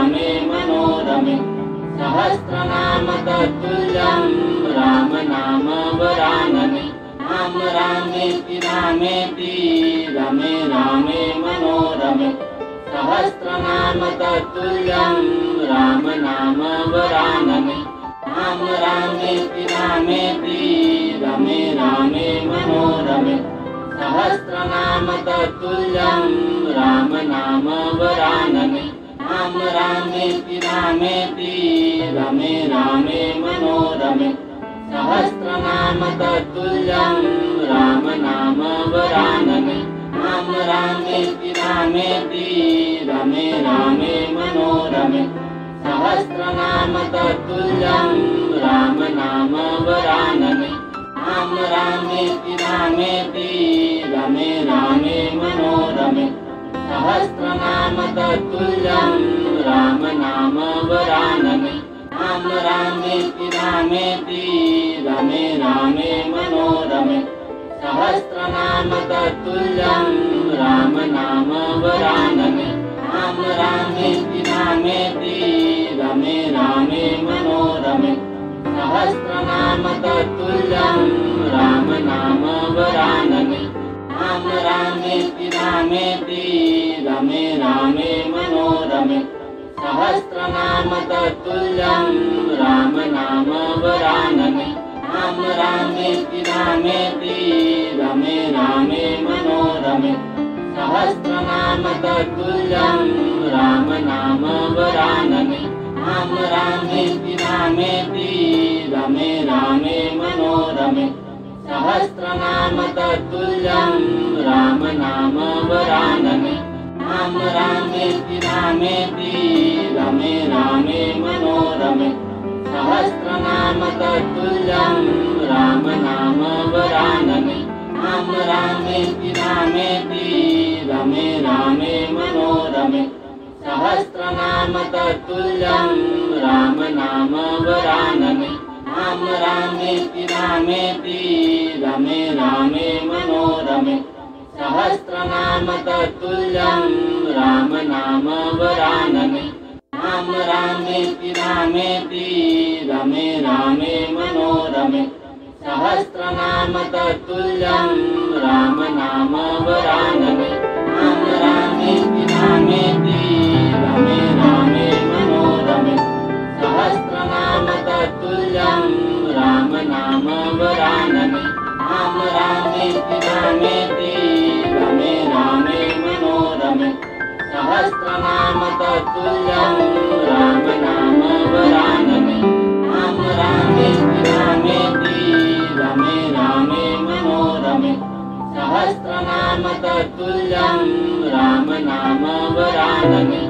रामे मनोरमे सहस्रनाम तत्तुल्यं राम नाम वरानने राम रामेति रामेति रमे रामे मनोरमे सहस्रनाम तत्तुल्यं राम नाम वरानने राम रामेति रामेति रमे रामे मनोरमे सहस्रनाम तत्तुल्यं राम नाम वरानने राम रामेति रामेति रमे रामे मनोरमे सहस्रनाम तत्तुल्यं राम नाम वरानने राम रामेति रामेति रमे रामे मनोरमे सहस्रनाम तत्तुल्यं राम नाम वरानने राम रामेति रामेति रमे रामे मनोरमे सहस्रनाम तत्तुल्यं राम नाम वरानने राम रामेति रामेति रमे रामे मनोरमे सहस्रनाम तत्तुल्यं राम नाम वरानने राम रामेति रामेति रमे रामे मनोरमे सहस्रनाम तत्तुल्यं राम नाम वरानने राम रामेति रामेति रमे रामे मनोरमे सहस्रनाम तत्तुल्यं राम नाम वरानने राम रामेति रामेति रमे रामे मनोरमे सहस्रनाम तत्तुल्यं राम नाम वरानने राम रामेति रामेति रमे रामे मनोरमे सहस्रनाम तत्तुल्यं राम नाम वरानने राम रामेति रामेति रमे रामे मनोरमे सहस्रनाम तत्तुल्यं राम नाम वरानने राम रामेति रामेति रमे रामे मनोरमे सहस्रनाम तत्तुल्यं राम नाम वरानने राम रामेति रामेति रमे रामे मनोरमे सहस्रनाम तत्तुल्यं राम नाम वरानने राम रामेति रामेति रमे रामे मनोरमे सहस्रनाम तत्तुल्यं राम नाम वरानने राम रामेति रामेति रमे रामे मनोरमे सहस्रनाम तत्तुल्यं राम नाम वरानने राम रामेति रामेति रमे रामे मनोरमे सहस्रनाम तत्तुल्यं राम नाम वरानने राम रामेति रामेति रमे रामे मनोरमे सहस्रनाम तत्तुल्यं राम नाम वरानने।